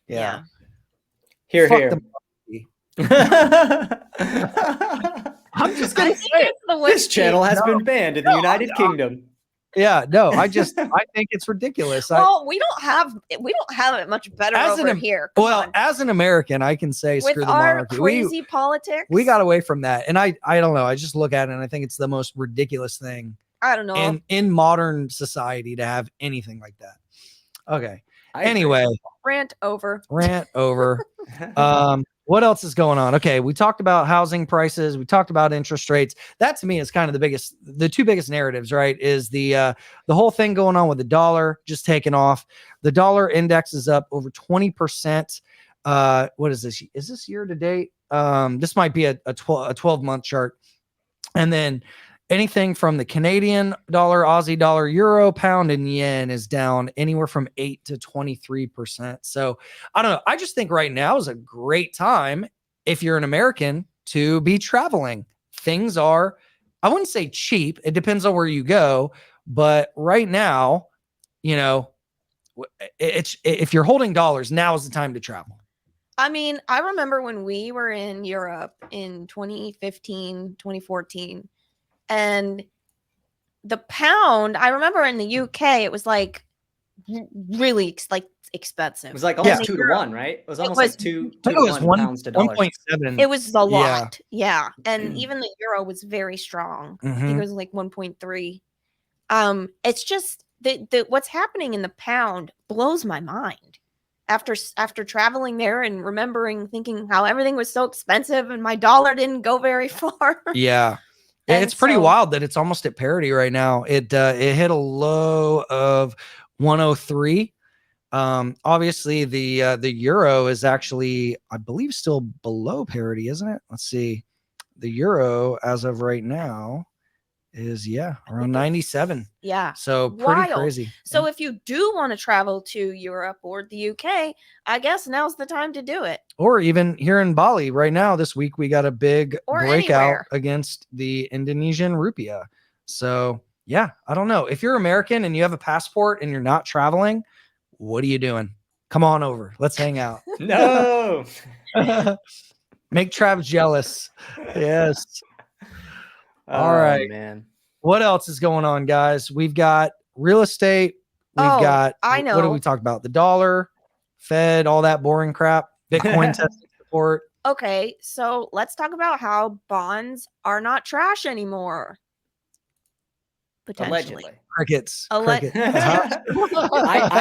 Yeah. Here. I'm just gonna say it. This channel has been banned in the United Kingdom. Yeah, no, I think it's ridiculous. Well, we don't have it much better over here. As an American, I can say with screw the our monarchy. Crazy politics. We got away from that, and I don't know. I just look at it and I think it's the most ridiculous thing. I don't know. In modern society to have anything like that. Okay. Anyway, rant over. What else is going on? Okay, we talked about housing prices. We talked about interest rates. That to me is kind of the two biggest narratives, right? Is the whole thing going on with the dollar just taking off. The dollar index is up over 20%. What is this? Is this year to date? This might be a 12-month chart. And then anything from the Canadian dollar, Aussie dollar, euro, pound, and yen is down anywhere from 8 to 23%. So I don't know. I just think right now is a great time if you're an American to be traveling. Things are, I wouldn't say cheap. It depends on where you go. But right now, if you're holding dollars, now is the time to travel. I mean, I remember when we were in Europe in 2015, 2014. And the pound, I remember in the UK, it was like really expensive. It was like almost 2 to 1, right? It was almost like 2 to 1 pounds to dollars. 1.7. It was a lot. Yeah. And even the euro was very strong. I think it was like 1.3. It's just what's happening in the pound blows my mind. After traveling there and thinking how everything was so expensive and my dollar didn't go very far. Yeah. It's pretty wild that it's almost at parity right now. It hit a low of 103. Obviously the euro is actually, I believe, still below parity, isn't it? Let's see. The euro as of right now is around 97. Yeah. So pretty crazy. So if you do want to travel to Europe or the UK, I guess now's the time to do it. Or even here in Bali right now, this week, we got a big breakout against the Indonesian rupiah. So yeah, I don't know. If you're American and you have a passport and you're not traveling, what are you doing? Come on over. Let's hang out. No. Make Trav jealous. Yes. All right, man. What else is going on, guys? We've got real estate. We've got, I know. What do we talk about? The dollar, Fed, all that boring crap. Bitcoin testing support. Okay, so let's talk about how bonds are not trash anymore. Potentially. Allegedly. Crickets. I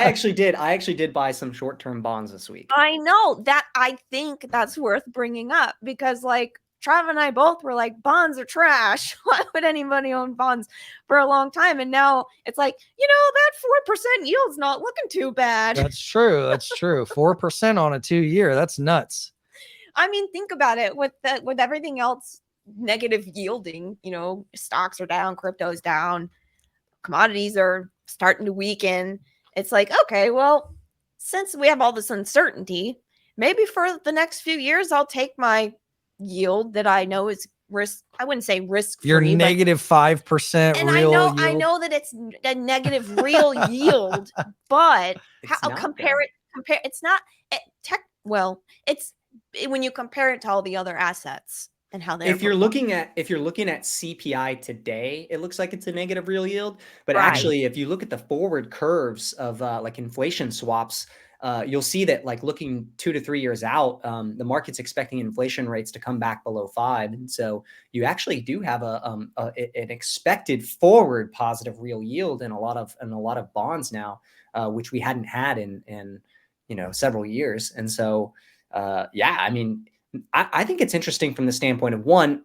actually did buy some short-term bonds this week. I know that. I think that's worth bringing up because like Trav and I both were like, bonds are trash. Why would anybody own bonds for a long time? And now it's like, that 4% yield's not looking too bad. That's true. 4% on a 2-year. That's nuts. I mean, think about it with everything else negative yielding, stocks are down, crypto's down, commodities are starting to weaken. It's like, okay, well, since we have all this uncertainty, maybe for the next few years, I'll take my yield that I know is risk. I wouldn't say risk free. Your negative 5% and real yield. I know that it's a negative real yield, but compare it. It's not it's when you compare it to all the other assets and how they. If you're looking at CPI today, it looks like it's a negative real yield. But Right. actually, if you look at the forward curves of like inflation swaps, you'll see that like looking 2 to 3 years out, the market's expecting inflation rates to come back below 5, and so you actually do have an expected forward positive real yield in a lot of bonds now, which we hadn't had in several years. And so I mean, I think it's interesting from the standpoint of one,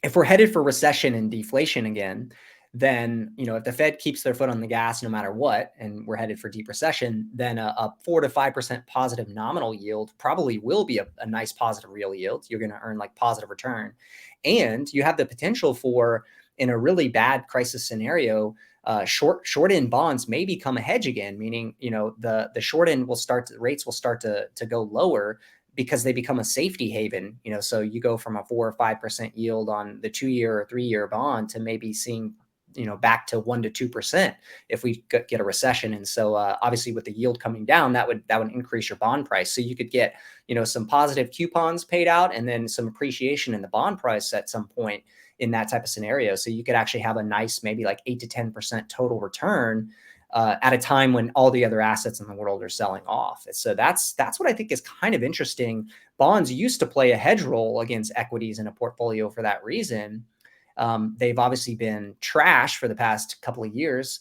if we're headed for recession and deflation again, then, if the Fed keeps their foot on the gas no matter what, and we're headed for deep recession, then a 4 to 5% positive nominal yield probably will be a nice positive real yield. You're going to earn like positive return. And you have the potential for, in a really bad crisis scenario, short end bonds may become a hedge again, meaning, the short end rates will start to go lower because they become a safety haven, so you go from a 4 or 5% yield on the 2-year or 3-year bond to maybe seeing, back to 1 to 2% if we get a recession. And so obviously with the yield coming down, that would increase your bond price. So you could get, some positive coupons paid out and then some appreciation in the bond price at some point in that type of scenario. So you could actually have a nice, maybe like 8 to 10% total return at a time when all the other assets in the world are selling off. So that's what I think is kind of interesting. Bonds used to play a hedge role against equities in a portfolio for that reason. They've obviously been trash for the past couple of years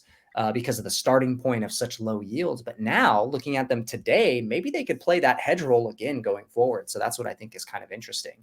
because of the starting point of such low yields. But now looking at them today, maybe they could play that hedge role again going forward. So that's what I think is kind of interesting.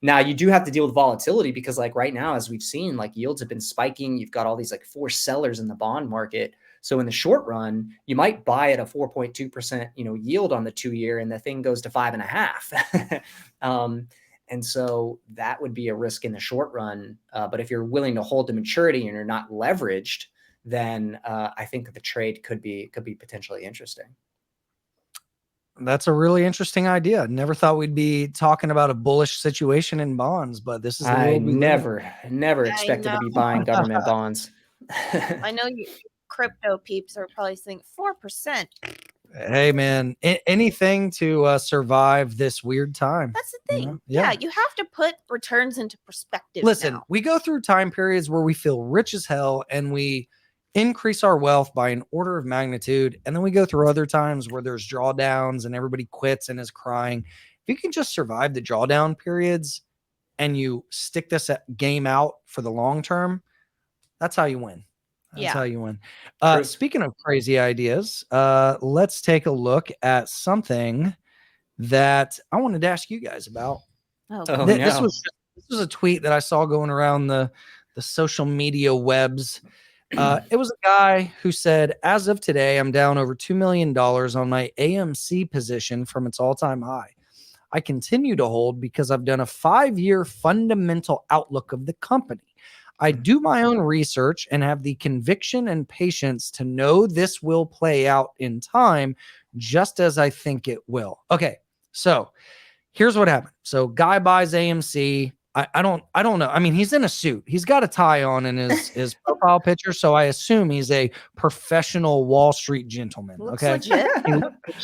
Now you do have to deal with volatility because like right now, as we've seen, like yields have been spiking. You've got all these like forced sellers in the bond market. So in the short run, you might buy at a 4.2%, yield on the 2-year, and the thing goes to 5.5. And so that would be a risk in the short run. But if you're willing to hold to maturity and you're not leveraged, then I think the trade could be potentially interesting. That's a really interesting idea. Never thought we'd be talking about a bullish situation in bonds, but this is the I world we never expected to be buying government bonds. I know you crypto peeps are probably saying 4%. Hey man, anything to survive this weird time. That's the thing. Yeah, you have to put returns into perspective. Listen, now. We go through time periods where we feel rich as hell and we increase our wealth by an order of magnitude. And then we go through other times where there's drawdowns and everybody quits and is crying. If you can just survive the drawdown periods and you stick this game out for the long term, that's how you win. That's how you win. Speaking of crazy ideas, let's take a look at something that I wanted to ask you guys about. This was a tweet that I saw going around the social media webs. It was a guy who said, as of today, I'm down over $2 million on my AMC position from its all-time high. I continue to hold because I've done a 5-year fundamental outlook of the company. I do my own research and have the conviction and patience to know this will play out in time, just as I think it will. Okay, so here's what happened. So guy buys AMC. I don't know. I mean, he's in a suit. He's got a tie on in his profile picture, so I assume he's a professional Wall Street gentleman. Looks okay, legit.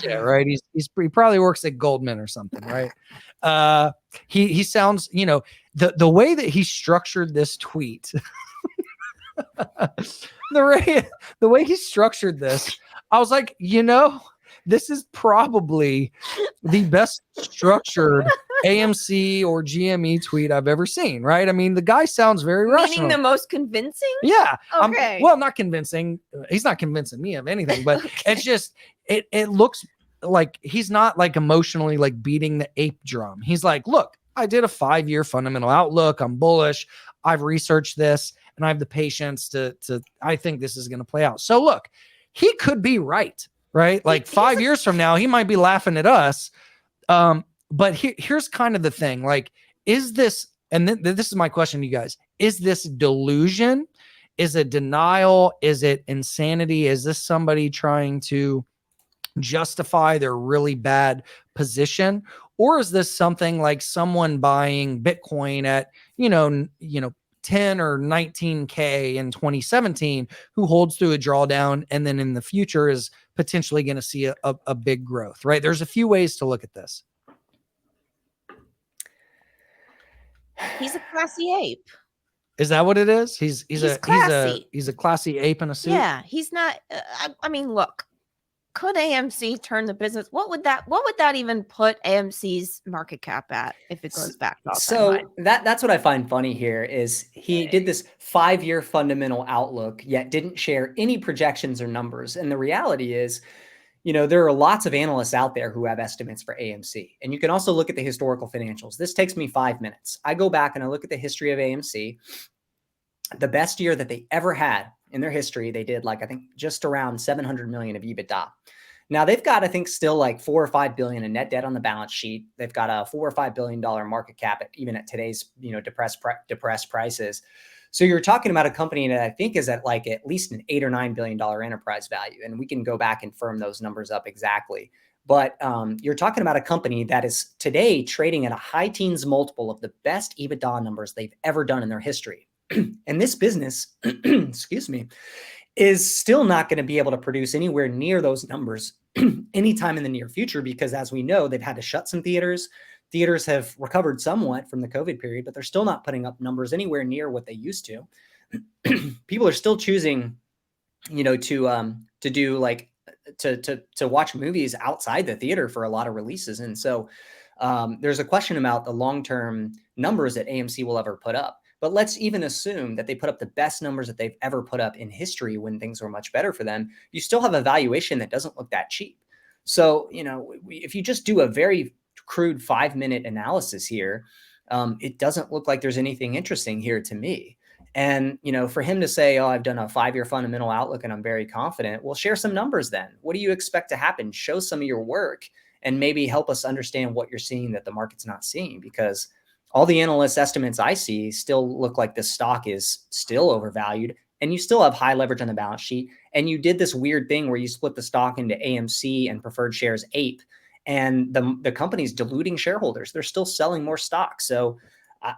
Yeah, right. He probably works at Goldman or something, right? He sounds, the way that he structured this tweet, the way he structured this, I was like, this is probably the best structured AMC or GME tweet I've ever seen, right? I mean, the guy sounds very rational. Meaning the most convincing? Yeah. Okay. Well, not convincing. He's not convincing me of anything, but Okay. it's just, it looks like he's not like emotionally like beating the ape drum. He's like, look, I did a 5-year fundamental outlook. I'm bullish. I've researched this and I have the patience to I think this is going to play out. So look, he could be right? Like 5 years from now, he might be laughing at us. But here's kind of the thing. Like, is this, and this is my question to you guys, is this delusion? Is it denial? Is it insanity? Is this somebody trying to justify their really bad position? Or is this something like someone buying Bitcoin at, 10 or 19K in 2017 who holds through a drawdown and then in the future is potentially going to see a big growth, right? There's a few ways to look at this. He's a classy ape. Is that what it is? He's classy. He's a classy ape in a suit. Yeah, he's not. I mean, look, could AMC turn the business? What would that even put AMC's market cap at if it goes back to all-time high? That's what I find funny here is he did this 5-year fundamental outlook, yet didn't share any projections or numbers. And the reality is, there are lots of analysts out there who have estimates for AMC. And you can also look at the historical financials. This takes me 5 minutes. I go back and I look at the history of AMC. The best year that they ever had in their history, they did I think just around 700 million of EBITDA. Now they've got, I think, still like 4 or 5 billion in net debt on the balance sheet. They've got a $4 or $5 billion market cap, even at today's, depressed prices. So you're talking about a company that I think is at at least an $8 or $9 billion enterprise value. And we can go back and firm those numbers up exactly. But you're talking about a company that is today trading at a high teens multiple of the best EBITDA numbers they've ever done in their history. And this business, excuse me, is still not going to be able to produce anywhere near those numbers anytime in the near future, because as we know, they've had to shut some theaters. Theaters have recovered somewhat from the COVID period, but they're still not putting up numbers anywhere near what they used to. People are still choosing, to watch movies outside the theater for a lot of releases. And so there's a question about the long-term numbers that AMC will ever put up. But let's even assume that they put up the best numbers that they've ever put up in history when things were much better for them. You still have a valuation that doesn't look that cheap. So, if you just do a very crude 5-minute analysis here, it doesn't look like there's anything interesting here to me. And, for him to say, oh, I've done a 5-year fundamental outlook and I'm very confident, well, share some numbers then. What do you expect to happen? Show some of your work and maybe help us understand what you're seeing that the market's not seeing, because all the analyst estimates I see still look like the stock is still overvalued, and you still have high leverage on the balance sheet. And you did this weird thing where you split the stock into AMC and preferred shares APE, and the company's diluting shareholders. They're still selling more stock. So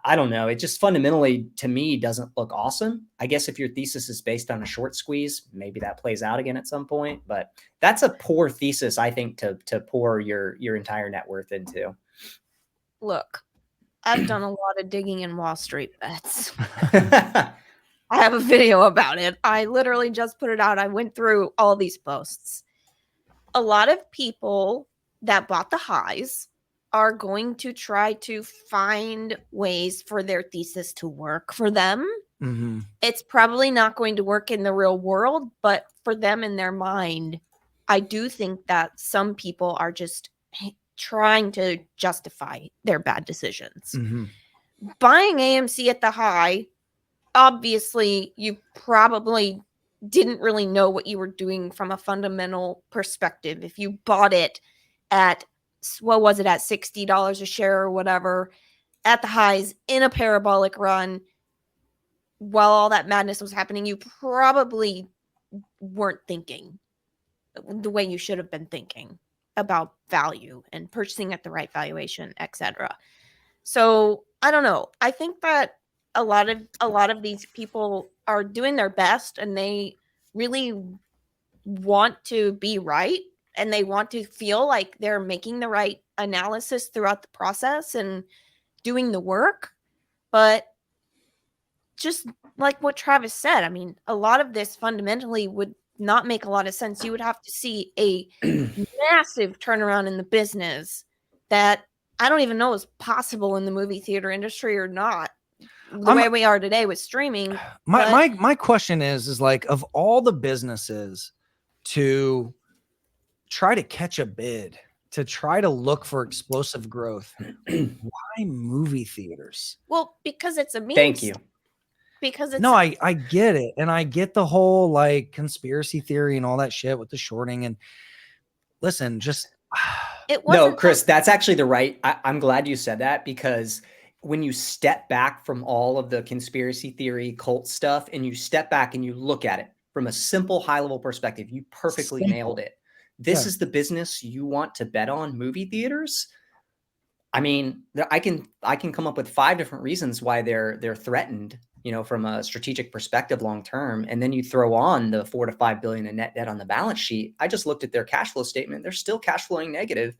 I don't know. It just fundamentally, to me, doesn't look awesome. I guess if your thesis is based on a short squeeze, maybe that plays out again at some point. But that's a poor thesis, I think, to pour your entire net worth into. Look, I've done a lot of digging in Wall Street bets. I have a video about it. I literally just put it out. I went through all these posts. A lot of people that bought the highs are going to try to find ways for their thesis to work for them. Mm-hmm. It's probably not going to work in the real world, but for them in their mind, I do think that some people are just trying to justify their bad decisions. Mm-hmm. Buying AMC at the high, obviously, you probably didn't really know what you were doing from a fundamental perspective. If you bought it at, what was it, at $60 a share or whatever, at the highs in a parabolic run, while all that madness was happening, you probably weren't thinking the way you should have been thinking about value and purchasing at the right valuation, etc. So I don't know. I think that a lot of these people are doing their best, and they really want to be right, and they want to feel like they're making the right analysis throughout the process and doing the work. But just like what Travis said, I mean, a lot of this fundamentally would not make a lot of sense. You would have to see a massive turnaround in the business that I don't even know is possible in the movie theater industry or not. The way we are today with streaming. My question is like, of all the businesses to try to catch a bid, to try to look for explosive growth, why movie theaters? Well, because it's a meme. Thank you. Because it's I get it. And I get the whole like conspiracy theory and all that shit with the shorting. And listen, just no, Chris, that's actually I'm glad you said that, because when you step back from all of the conspiracy theory cult stuff and you step back and you look at it from a simple high level perspective, you perfectly nailed it. This is the business you want to bet on, movie theaters. I mean, I can come up with 5 different reasons why they're threatened, you know, from a strategic perspective long term. And then you throw on the $4 to $5 billion in net debt on the balance sheet. I just looked at their cash flow statement. They're still cash flowing negative.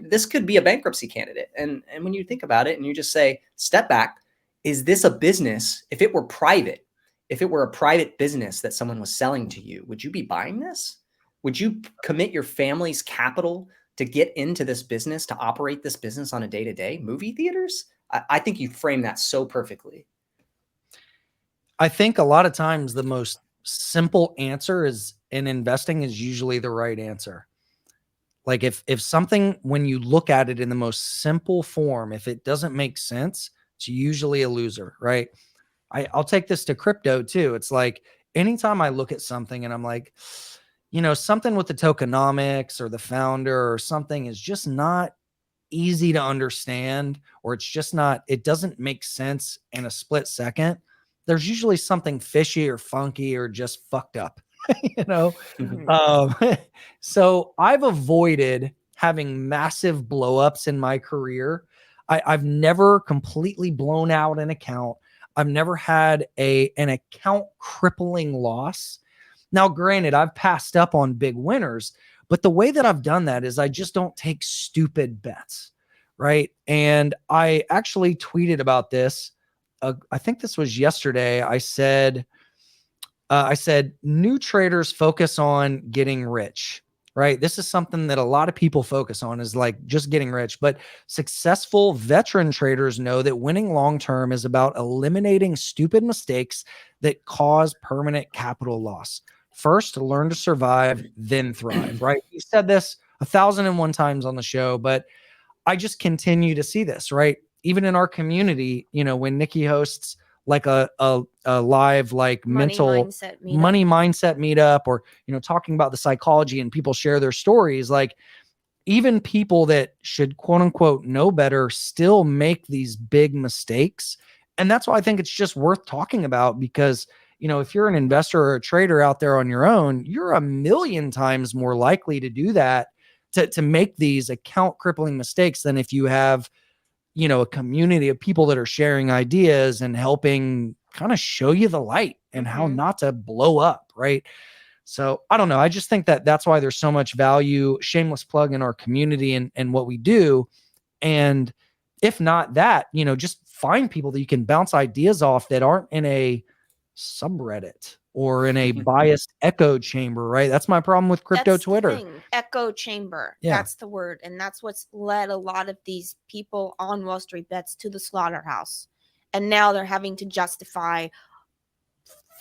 This could be a bankruptcy candidate. And when you think about it and you just say, step back, is this a business? If it were private, if it were a private business that someone was selling to you, would you be buying this? Would you commit your family's capital to get into this business, to operate this business on a day-to-day? Movie theaters? I think you frame that so perfectly. I think a lot of times the most simple answer is in investing is usually the right answer. Like if something, when you look at it in the most simple form, if it doesn't make sense, it's usually a loser, right? I'll take this to crypto too. It's like anytime I look at something and I'm like, you know, something with the tokenomics or the founder or something is just not easy to understand, or it's just not, it doesn't make sense in a split second. There's usually something fishy or funky or just fucked up, you know? So I've avoided having massive blowups in my career. I've never completely blown out an account. I've never had an account crippling loss. Now, granted, I've passed up on big winners, but the way that I've done that is I just don't take stupid bets, right? And I actually tweeted about this. I think this was yesterday. I said, new traders focus on getting rich, right? This is something that a lot of people focus on, is like just getting rich. But successful veteran traders know that winning long-term is about eliminating stupid mistakes that cause permanent capital loss. First, learn to survive, then thrive, right? You said this 1,001 times on the show, but I just continue to see this, right? Even in our community, you know, when Nikki hosts like a live, like money mindset meetup, or, you know, talking about the psychology and people share their stories, like even people that should quote unquote know better still make these big mistakes. And that's why I think it's just worth talking about, because, you know, if you're an investor or a trader out there on your own, you're a million times more likely to do that, to make these account crippling mistakes, than if you have, you know, a community of people that are sharing ideas and helping kind of show you the light and how not to blow up, right? So I don't know. I just think that that's why there's so much value, shameless plug, in our community and what we do. And if not that, you know, just find people that you can bounce ideas off that aren't in a subreddit or in a biased echo chamber, right? That's my problem with crypto Twitter. Echo chamber. Yeah. That's the word. And that's what's led a lot of these people on Wall Street bets to the slaughterhouse. And now they're having to justify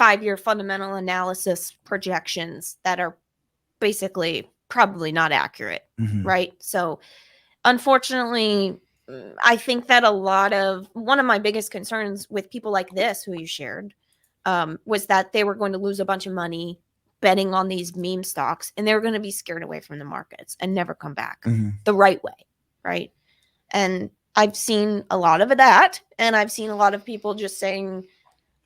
5-year fundamental analysis projections that are basically probably not accurate, right? So unfortunately, I think that one of my biggest concerns with people like this, who you shared, was that they were going to lose a bunch of money betting on these meme stocks, and they were going to be scared away from the markets and never come back the right way, right? And I've seen a lot of that, and I've seen a lot of people just saying,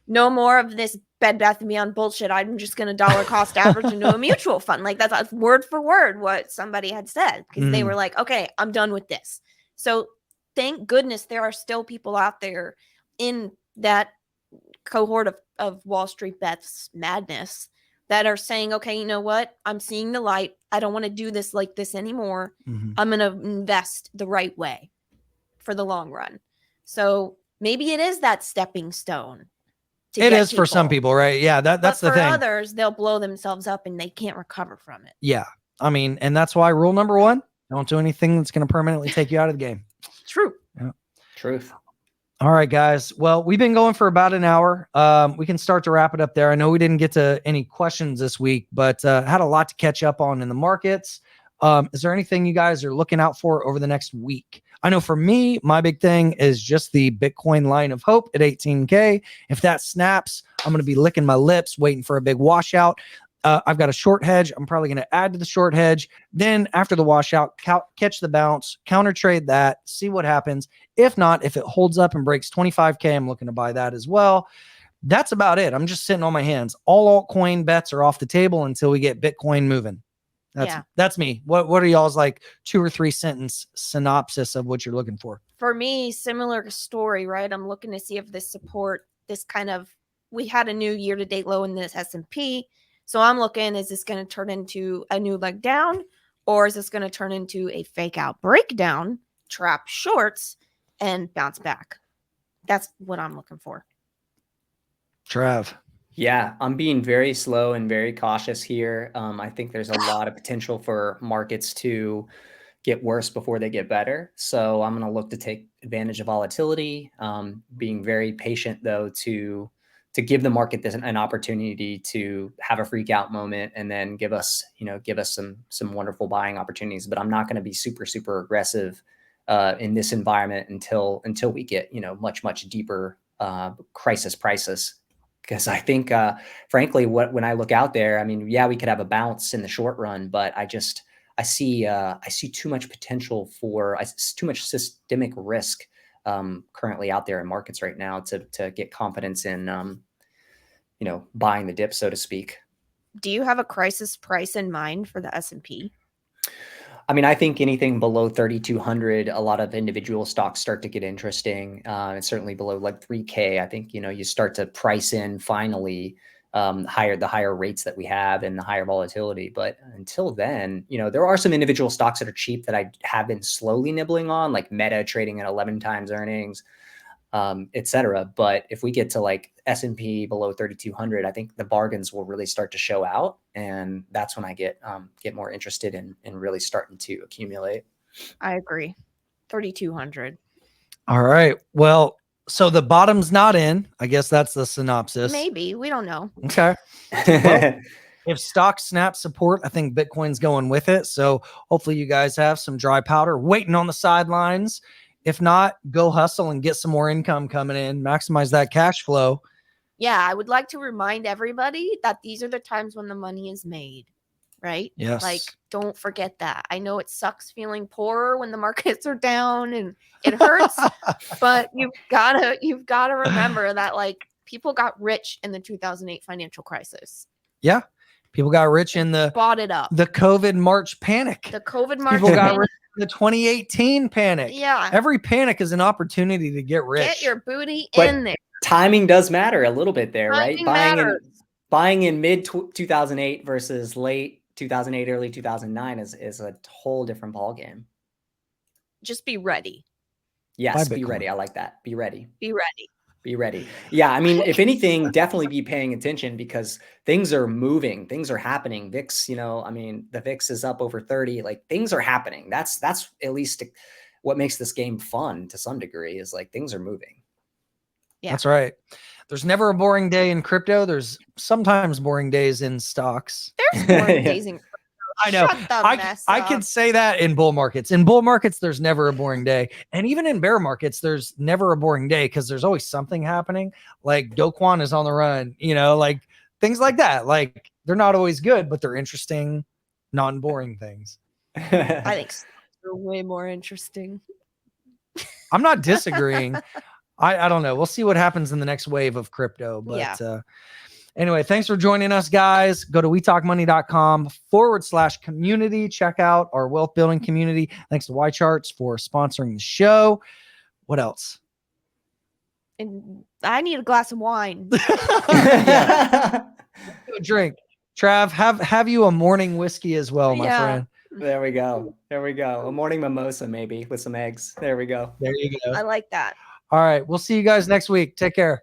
no more of this Bed Bath & Beyond bullshit. I'm just going to dollar cost average into a mutual fund. Like that's word for word what somebody had said, because they were like, okay, I'm done with this. So thank goodness there are still people out there in that cohort of Wall Street bets madness that are saying, okay, you know what? I'm seeing the light. I don't want to do this like this anymore. I'm going to invest the right way for the long run. So maybe it is that stepping stone. It is for some people, right? Yeah, that's the thing. For others, they'll blow themselves up and they can't recover from it. Yeah. I mean, and that's why rule number 1, don't do anything that's going to permanently take you out of the game. True. Yeah. Truth. All right, guys. Well, we've been going for about an hour. We can start to wrap it up there. I know we didn't get to any questions this week, but had a lot to catch up on in the markets. Is there anything you guys are looking out for over the next week? I know for me, my big thing is just the Bitcoin line of hope at 18K. If that snaps, I'm going to be licking my lips, waiting for a big washout. I've got a short hedge. I'm probably going to add to the short hedge. Then after the washout, catch the bounce, counter trade that, see what happens. If not, if it holds up and breaks 25K, I'm looking to buy that as well. That's about it. I'm just sitting on my hands. All altcoin bets are off the table until we get Bitcoin moving. That's me. What are y'all's like 2 or 3 sentence synopsis of what you're looking for? For me, similar story, right? I'm looking to see if we had a new year-to-date low in this S&P. So I'm looking, is this going to turn into a new leg down, or is this going to turn into a fake out breakdown, trap shorts, and bounce back? That's what I'm looking for. Trav. Yeah, I'm being very slow and very cautious here. I think there's a lot of potential for markets to get worse before they get better. So I'm going to look to take advantage of volatility, being very patient, though, to give the market an opportunity to have a freak out moment and then give us some wonderful buying opportunities. But I'm not going to be super, super aggressive in this environment until we get, much deeper crisis prices. Because I think, frankly, when I look out there, I mean, yeah, we could have a bounce in the short run, but I see too much potential too much systemic risk currently out there in markets right now to get confidence in, buying the dip, so to speak. Do you have a crisis price in mind for the S&P? I mean, I think anything below 3,200, a lot of individual stocks start to get interesting. And certainly below like 3K, I think, you start to price in finally the higher rates that we have and the higher volatility. But until then, there are some individual stocks that are cheap that I have been slowly nibbling on, like Meta trading at 11 times earnings, et cetera. But if we get to like S&P below 3,200, I think the bargains will really start to show out. And that's when I get more interested in really starting to accumulate. I agree. 3,200. All right. Well, so the bottom's not in. I guess that's the synopsis. Maybe. We don't know. Okay. Well, if stocks snap support, I think Bitcoin's going with it. So hopefully you guys have some dry powder waiting on the sidelines. If not, go hustle and get some more income coming in, maximize that cash flow. Yeah, I would like to remind everybody that these are the times when the money is made, right? Yes. Like, don't forget that. I know it sucks feeling poorer when the markets are down and it hurts, but you've gotta remember that like people got rich in the 2008 financial crisis. Yeah. People got rich in the bought it up. The COVID March panic. The COVID March People got rich in the 2018 panic. Yeah. Every panic is an opportunity to get rich. Get your booty in there. Timing does matter a little bit there, Timing right? Buying in mid 2008 versus late 2008, early 2009 is a whole different ballgame. Just be ready. Yes, be ready. I like that. Be ready. Be ready. Be ready. Yeah, I mean, if anything, definitely be paying attention because things are moving, things are happening. VIX, the VIX is up over 30. Like things are happening. That's at least what makes this game fun to some degree is like things are moving. Yeah, that's right. There's never a boring day in crypto. There's sometimes boring days in stocks. There's boring days in crypto. I know. I can say that in bull markets. In bull markets, there's never a boring day. And even in bear markets, there's never a boring day because there's always something happening. Like Do Kwon is on the run, like things like that. Like they're not always good, but they're interesting, non-boring things. I think they're way more interesting. I'm not disagreeing. I don't know. We'll see what happens in the next wave of crypto. But anyway, thanks for joining us, guys. Go to wetalkmoney.com/community. Check out our wealth building community. Thanks to YCharts for sponsoring the show. What else? And I need a glass of wine. A drink. Trav, have you a morning whiskey as well, my friend. There we go. A morning mimosa, maybe with some eggs. There we go. There you go. I like that. All right. We'll see you guys next week. Take care.